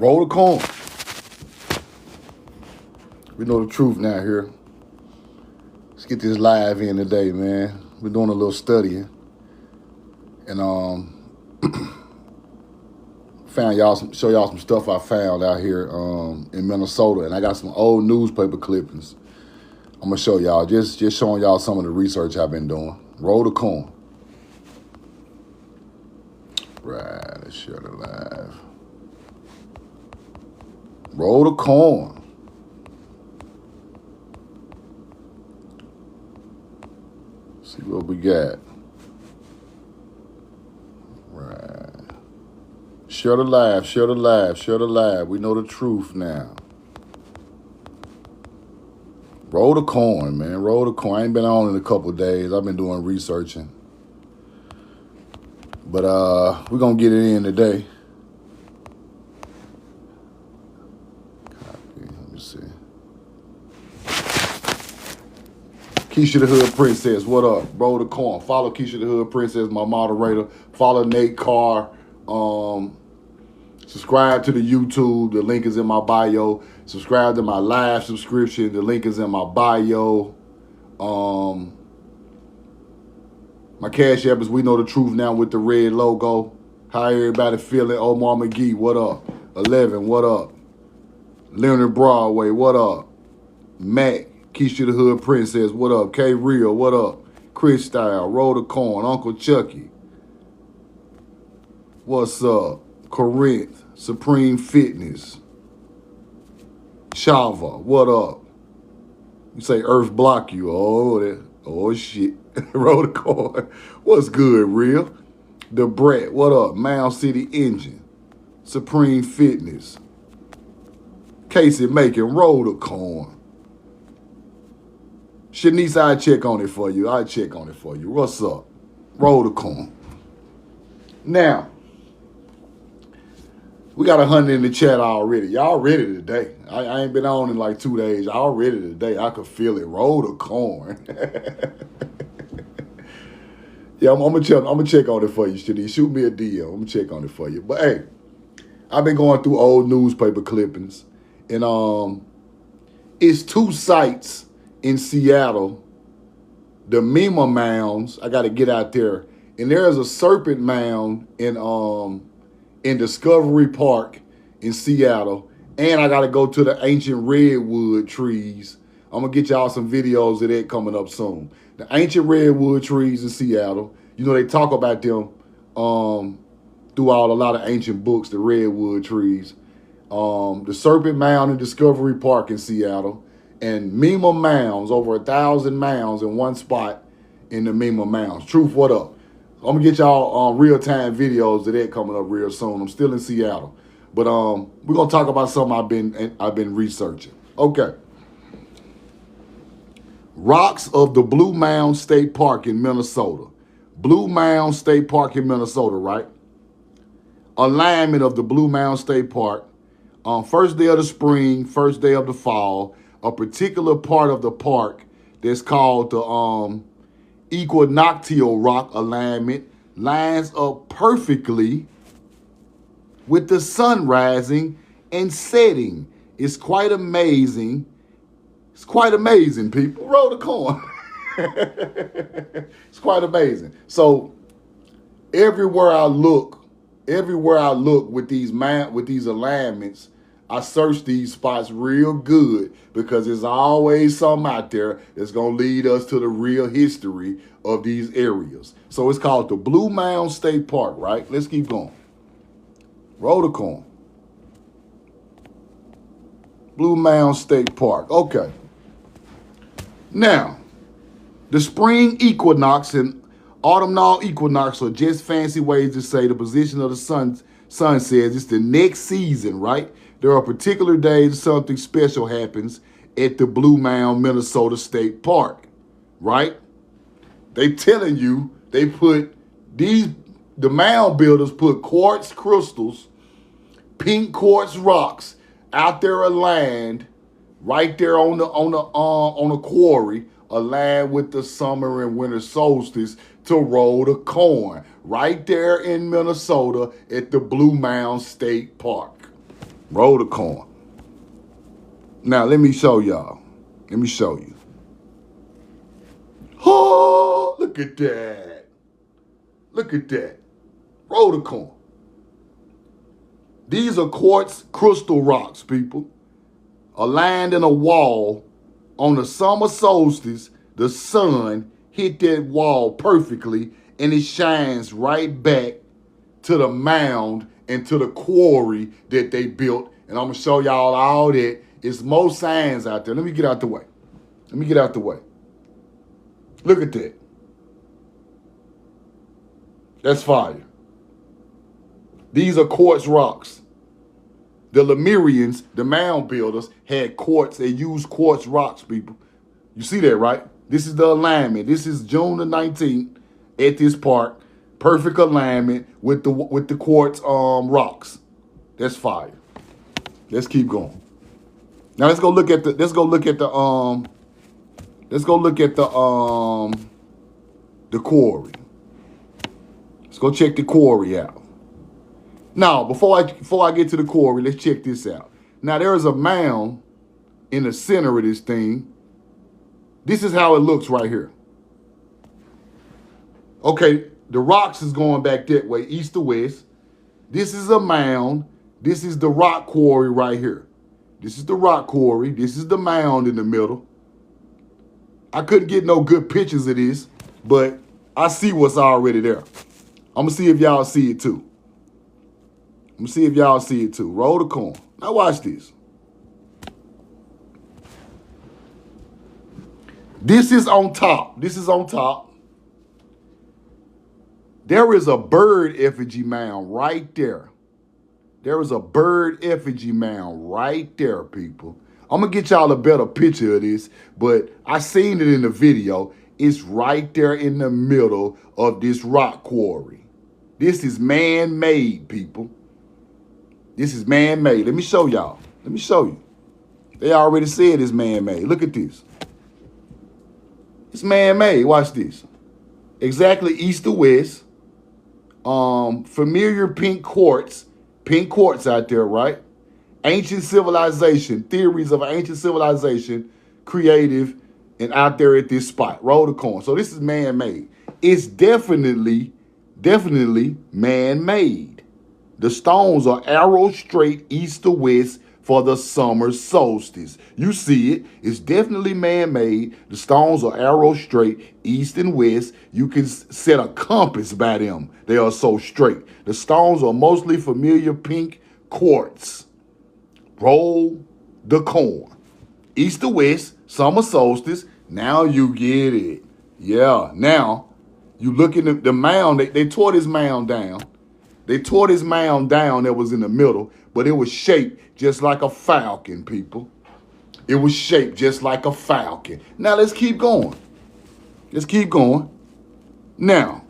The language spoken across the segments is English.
Roll the corn. We know the truth now here. Let's get this live in today, man. We're doing a little studying. And show y'all some stuff I found out here in Minnesota. And I got some old newspaper clippings. I'm gonna show y'all, just showing y'all some of the research I've been doing. Roll the corn. Right, let's share it live. Roll the corn. See what we got. Right. Share the live, share the live, share the live. We know the truth now. Roll the corn, man. Roll the corn. I ain't been on in a couple of days. I've been doing researching. But we're going to get it in today. Copy. Let me see. Keisha the Hood Princess, what up? Roll the corn. Follow Keisha the Hood Princess, my moderator. Follow Nate Carr. Subscribe to the YouTube. The link is in my bio. Subscribe to my live subscription. The link is in my bio. My Cash App is We Know the Truth Now with the red logo. How everybody feeling? Omar McGee, what up? 11, what up? Leonard Broadway, what up? Mac, Keisha the Hood Princess, what up? K Real, what up? Chris Style, Roll the Corn, Uncle Chucky. What's up? Corinth, Supreme Fitness. Shava, what up? You say Earth block you. Oh shit. Roll the corn. What's good, Real? The Brett, what up? Mound City Engine. Supreme Fitness. Casey Macon, roll the corn. Shanice, I check on it for you. What's up? Roll the corn. Now, we got 100 in the chat already. Y'all ready today. I ain't been on in like 2 days. Y'all ready today. I could feel it. Roll the corn. Yeah, I'm gonna check on it for you, Shanice. Shoot me a DM. I'm gonna check on it for you. But hey, I've been going through old newspaper clippings. And it's 2 sites in Seattle, the Mima Mounds. I got to get out there, and there's a serpent mound in Discovery Park in Seattle, and I got to go to the ancient redwood trees. I'm gonna get y'all some videos of that coming up soon. The ancient redwood trees in Seattle. You know they talk about them throughout a lot of ancient books. The redwood trees, the Serpent Mound in Discovery Park in Seattle. And Mima Mounds, over 1,000 mounds in one spot in the Mima Mounds. Truth, what up? I'm gonna get y'all real-time videos of that coming up real soon. I'm still in Seattle, but we're gonna talk about something I've been researching. Okay, rocks of the Blue Mound State Park in Minnesota. Blue Mound State Park in Minnesota, right? Alignment of the Blue Mound State Park. First day of the spring, first day of the fall. A particular part of the park that's called the equinoctial rock alignment lines up perfectly with the sun rising and setting. It's quite amazing. It's quite amazing, people. Roll the corn. It's quite amazing. So everywhere I look with these alignments, I search these spots real good because there's always something out there that's going to lead us to the real history of these areas. So it's called the Blue Mound State Park, right? Let's keep going. Roll the corn. Blue Mound State Park. Okay. Now, the spring equinox and autumnal equinox are just fancy ways to say the position of the sun says it's the next season, right? There are particular days something special happens at the Blue Mound, Minnesota State Park, right? They telling you the mound builders put quartz crystals, pink quartz rocks out there aligned right there on the quarry, aligned with the summer and winter solstice to roll the corn right there in Minnesota at the Blue Mound State Park. Roll the corn. Now, let me show y'all. Let me show you. Oh, look at that. Look at that. Roll the corn. These are quartz crystal rocks, people. Aligned in a wall on the summer solstice, the sun hit that wall perfectly and it shines right back to the mound and to the quarry that they built. And I'm going to show y'all all that. It's more signs out there. Let me get out the way. Let me get out the way. Look at that. That's fire. These are quartz rocks. The Lemurians, the mound builders, had quartz. They used quartz rocks, people. You see that, right? This is the alignment. This is June the 19th at this park. Perfect alignment with the quartz rocks. That's fire. Let's keep going. Now let's go look at the quarry. Let's go check the quarry out. Now, before I get to the quarry, let's check this out. Now, there is a mound in the center of this thing. This is how it looks right here. Okay, the rocks is going back that way, east to west. This is a mound. This is the rock quarry right here. This is the rock quarry. This is the mound in the middle. I couldn't get no good pictures of this, but I see what's already there. I'm going to see if y'all see it too. I'm going to see if y'all see it too. Roll the corn. Now watch this. This is on top. This is on top. There is a bird effigy mound right there. There is a bird effigy mound right there, people. I'm going to get y'all a better picture of this, but I seen it in the video. It's right there in the middle of this rock quarry. This is man-made, people. This is man-made. Let me show y'all. Let me show you. They already said it's man-made. Look at this. It's man-made. Watch this. Exactly east to west. Familiar pink quartz. Pink quartz out there, right? Ancient civilization. Theories of ancient civilization. Creative and out there at this spot. Roll the corn. So this is man-made. It's definitely man-made. The stones are arrow straight east to west for the summer solstice. You see it. It's definitely man-made. The stones are arrow straight east and west. You can set a compass by them. They are so straight. The stones are mostly familiar pink quartz. Roll the corn. East to west, summer solstice. Now you get it. Yeah. Now, you look at the mound. They tore this mound down. They tore this mound down that was in the middle, but it was shaped just like a falcon, people. It was shaped just like a falcon. Now, let's keep going. Let's keep going. Now,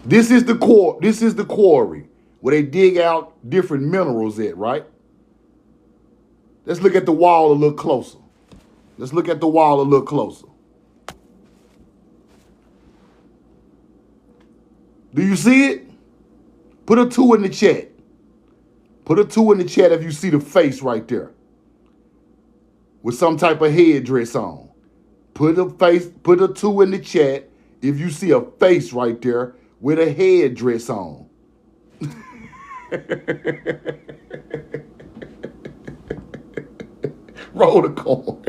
this is the quarry where they dig out different minerals at, right? Let's look at the wall a little closer. Let's look at the wall a little closer. Do you see it? Put a 2 in the chat. Put a 2 in the chat if you see the face right there with some type of headdress on. Put a 2 in the chat if you see a face right there with a headdress on. Roll the corn.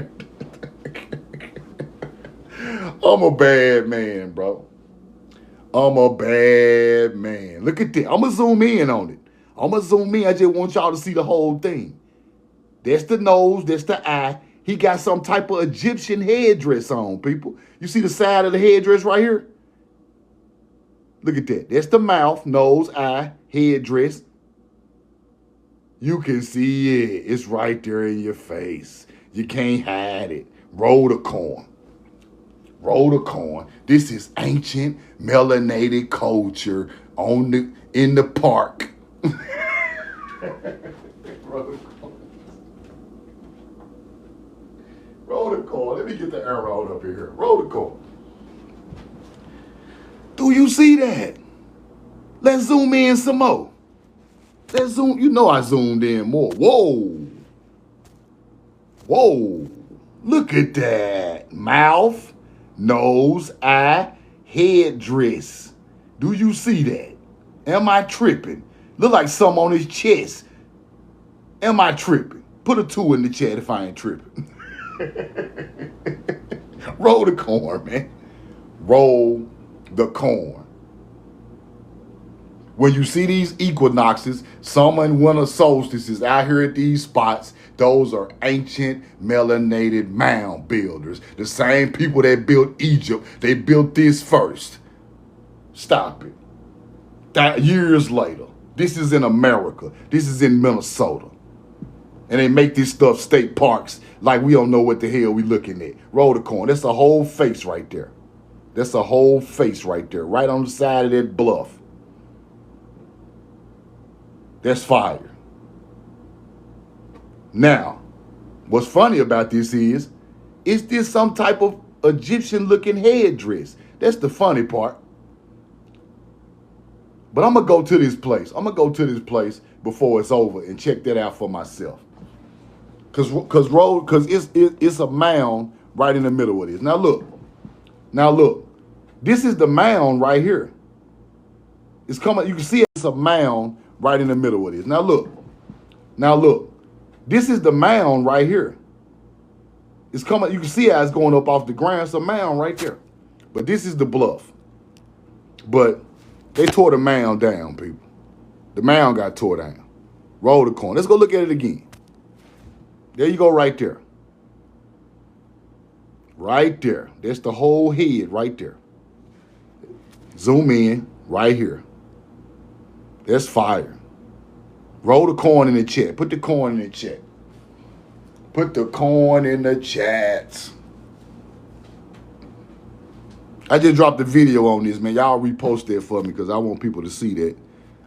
I'm a bad man, bro. I'm a bad man. Look at that. I'm going to zoom in on it. I'm going to zoom in. I just want y'all to see the whole thing. That's the nose. That's the eye. He got some type of Egyptian headdress on, people. You see the side of the headdress right here? Look at that. That's the mouth, nose, eye, headdress. You can see it. It's right there in your face. You can't hide it. Roll the corn. Roll the corn. This is ancient melanated culture in the park. Roll the corn. Let me get the arrow up here. Roll the corn. Do you see that? Let's zoom in some more. Let's zoom. You know I zoomed in more. Whoa. Whoa. Look at that. Mouth, nose, eye, head dress. Do you see that? Am I tripping? Look like something on his chest. Am I tripping? Put a 2 in the chat if I ain't tripping. Roll the corn, man. Roll the corn. When you see these equinoxes, summer and winter solstices out here at these spots, those are ancient melanated mound builders. The same people that built Egypt, they built this first. Stop it. That years later, this is in America. This is in Minnesota. And they make this stuff state parks like we don't know what the hell we looking at. Roll the corn. That's a whole face right there. That's a whole face right there. Right on the side of that bluff. That's fire. Now, what's funny about this is this some type of Egyptian looking headdress? That's the funny part. But I'm going to go to this place. I'm going to go to this place before it's over and check that out for myself. Cause it's a mound right in the middle of this. Now look, this is the mound right here. It's coming, you can see it's a mound right in the middle of this. Now look, this is the mound right here. It's coming, you can see how it's going up off the ground. It's a mound right there. But this is the bluff. But they tore the mound down, people. The mound got tore down. Roll the corn. Let's go look at it again. There you go right there. Right there. That's the whole head right there. Zoom in right here. That's fire. Roll the corn in the chat. Put the corn in the chat. Put the corn in the chat. I just dropped a video on this, man. Y'all repost that for me because I want people to see that.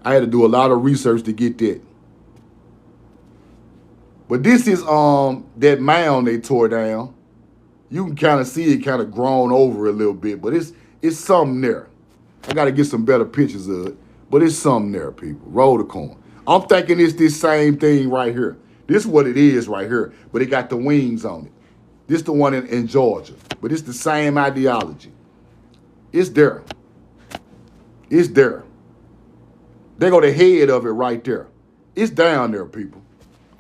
I had to do a lot of research to get that. But this is that mound they tore down. You can kind of see it kind of grown over a little bit, but it's something there. I got to get some better pictures of it, but it's something there, people. Roll the corn. I'm thinking it's this same thing right here. This is what it is right here, but it got the wings on it. This the one in Georgia, but it's the same ideology. It's there. It's there. There go the head of it right there. It's down there, people.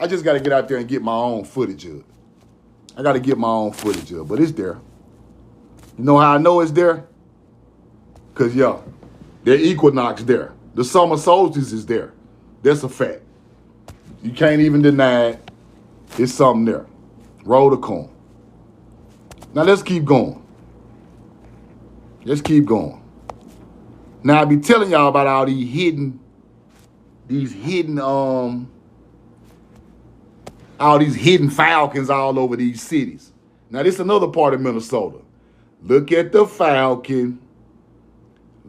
I just got to get out there and get my own footage of it. I got to get my own footage of it, but it's there. You know how I know it's there? Because, the equinox there. The summer solstice is there. That's a fact. You can't even deny it. It's something there. Roll the corn. Now, let's keep going. Let's keep going. Now, I be telling y'all about all these hidden falcons all over these cities. Now, this is another part of Minnesota. Look at the falcon.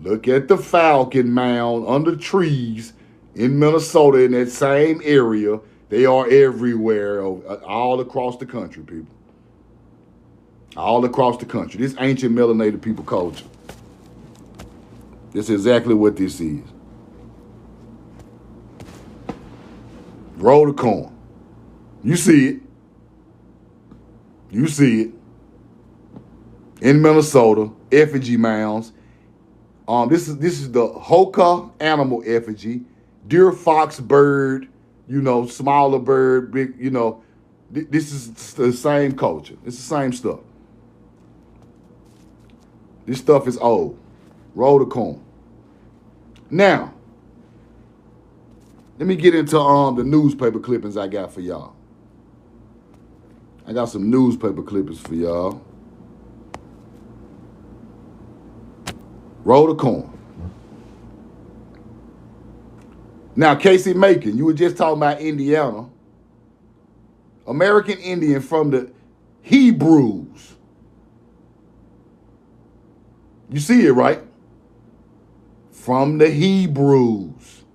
Look at the Falcon Mound under trees in Minnesota in that same area. They are everywhere, all across the country, people. All across the country. This ancient melanated people culture. This is exactly what this is. Roll the corn. You see it. You see it. In Minnesota, effigy mounds. This is the Hoka animal effigy. Deer, fox, bird, smaller bird, big, this is the same culture. It's the same stuff. This stuff is old. Roll the corn. Now, let me get into the newspaper clippings I got for y'all. I got some newspaper clippings for y'all. Roll the corn. Now, Casey Macon, you were just talking about Indiana. American Indian from the Hebrews. You see it, right? From the Hebrews.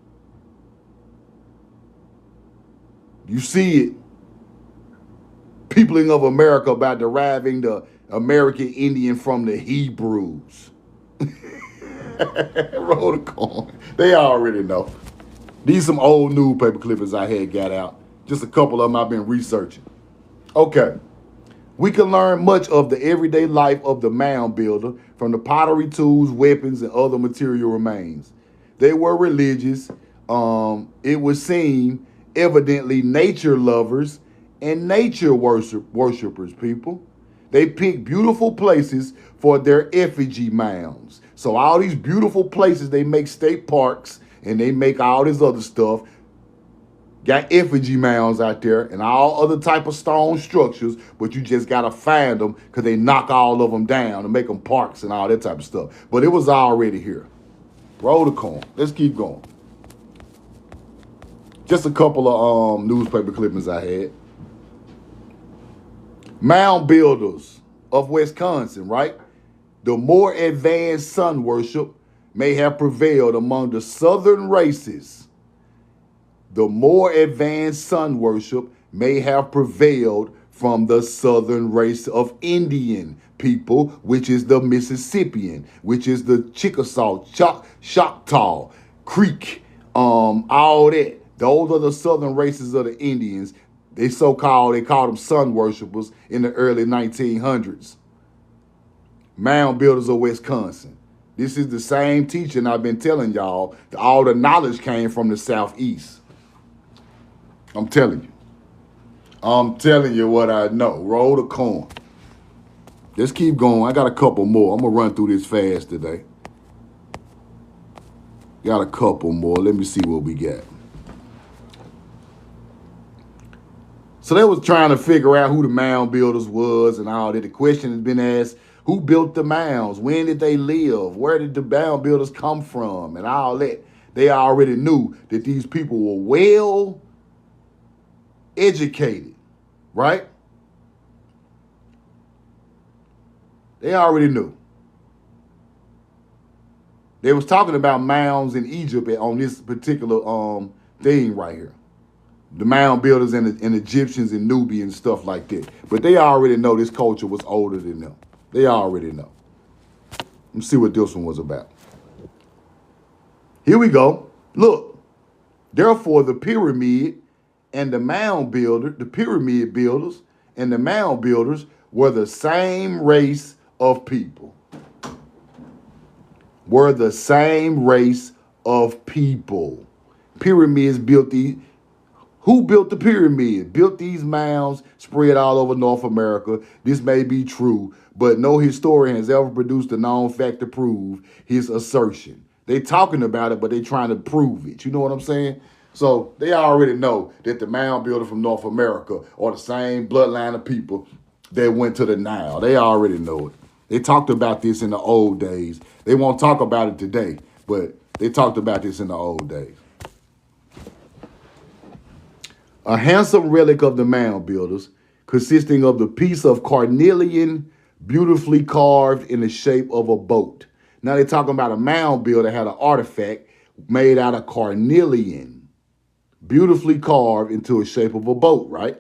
You see it. Peopling of America by deriving the American Indian from the Hebrews. Roll the corn. They already know. These some old newspaper clippings I had got out. Just a couple of them I've been researching. Okay. We can learn much of the everyday life of the mound builder from the pottery tools, weapons, and other material remains. They were religious, it would seem, evidently nature lovers and nature worshipers, people. They picked beautiful places for their effigy mounds. So all these beautiful places, they make state parks and they make all this other stuff. Got effigy mounds out there and all other type of stone structures, but you just got to find them because they knock all of them down and make them parks and all that type of stuff. But it was already here. Roll the coin. Let's keep going. Just a couple of newspaper clippings I had. Mound Builders of Wisconsin, right? The more advanced sun worship may have prevailed among the southern races. The more advanced sun worship may have prevailed from the southern race of Indian people, which is the Mississippian, which is the Chickasaw, Choctaw, Creek, all that. Those are the southern races of the Indians. They called them sun worshipers in the early 1900s. Mound Builders of Wisconsin. This is the same teaching I've been telling y'all. All the knowledge came from the Southeast. I'm telling you. I'm telling you what I know. Roll the coin. Let's keep going. I got a couple more. I'm going to run through this fast today. Got a couple more. Let me see what we got. So they was trying to figure out who the mound builders was and all that. The question has been asked, who built the mounds? When did they live? Where did the mound builders come from? And all that. They already knew that these people were well educated, right? They already knew. They was talking about mounds in Egypt on this particular thing right here. The mound builders and Egyptians and Nubians and stuff like that. But they already know this culture was older than them. They already know. Let's see what this one was about. Here we go. Look. Therefore, the pyramid and the mound builder, the pyramid builders and the mound builders were the same race of people. Were the same race of people. Pyramids built these. Who built the pyramid? Built these mounds spread all over North America. This may be true, but no historian has ever produced a known fact to prove his assertion. They talking about it, but they trying to prove it. You know what I'm saying? So they already know that the mound builder from North America are the same bloodline of people that went to the Nile. They already know it. They talked about this in the old days. They won't talk about it today, but they talked about this in the old days. A handsome relic of the mound builders, consisting of the piece of carnelian beautifully carved in the shape of a boat. Now they're talking about a mound builder had an artifact made out of carnelian, beautifully carved into a shape of a boat, right?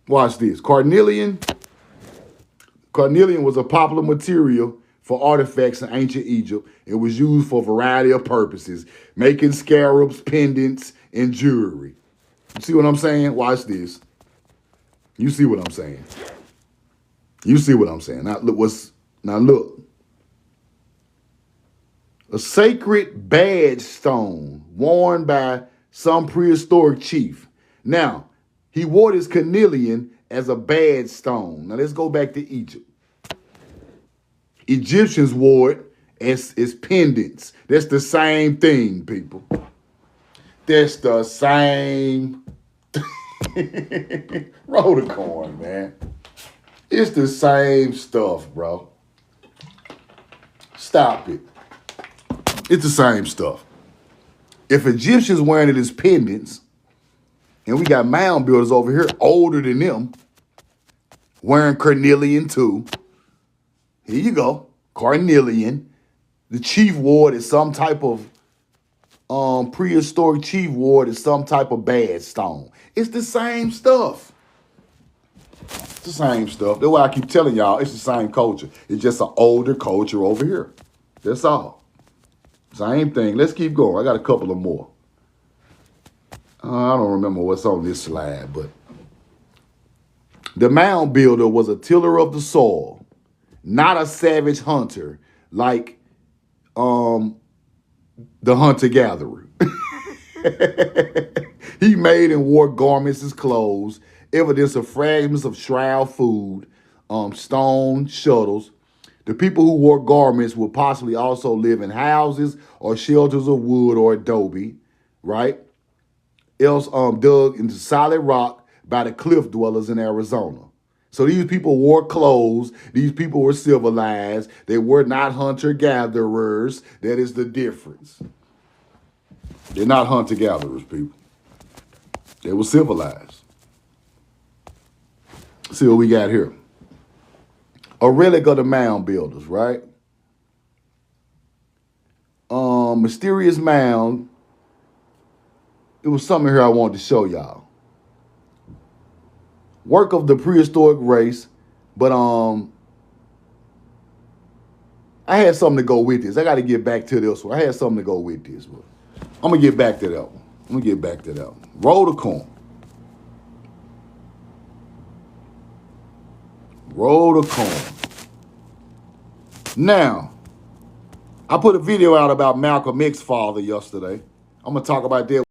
Watch this. Carnelian was a popular material for artifacts in ancient Egypt. It was used for a variety of purposes, making scarabs, pendants, and jewelry. You see what I'm saying? Watch this. You see what I'm saying? You see what I'm saying? Now look. A sacred badge stone worn by some prehistoric chief. Now, he wore this carnelian as a badge stone. Now let's go back to Egypt. Egyptians wore it as pendants. That's the same thing, people. That's the same. Roll the coin, man. It's the same stuff, bro. Stop it. It's the same stuff. If Egyptians wearing it as pendants, and we got mound builders over here older than them, wearing carnelian too. Here you go. Carnelian. The chief wore it as some type of prehistoric chief wore it as some type of badge stone. It's the same stuff. It's the same stuff. That's why I keep telling y'all it's the same culture. It's just an older culture over here. That's all. Same thing. Let's keep going. I got a couple of more. I don't remember what's on this slide, but the mound builder was a tiller of the soil, not a savage hunter like the hunter-gatherer. He made and wore garments as clothes, evidence of fragments of shroud food, stone shuttles. The people who wore garments would possibly also live in houses or shelters of wood or adobe, right? Else dug into solid rock by the cliff dwellers in Arizona. So these people wore clothes. These people were civilized. They were not hunter-gatherers. That is the difference. They're not hunter-gatherers, people. They were civilized. See what we got here. A relic of the Mound Builders, right? Mysterious mound. It was something here I wanted to show y'all. Work of the prehistoric race, but I had something to go with this. I got to get back to this one. I had something to go with this one. I'm going to get back to that one. Roll the coin. Roll the coin. Now, I put a video out about Malcolm X's father yesterday. I'm going to talk about that.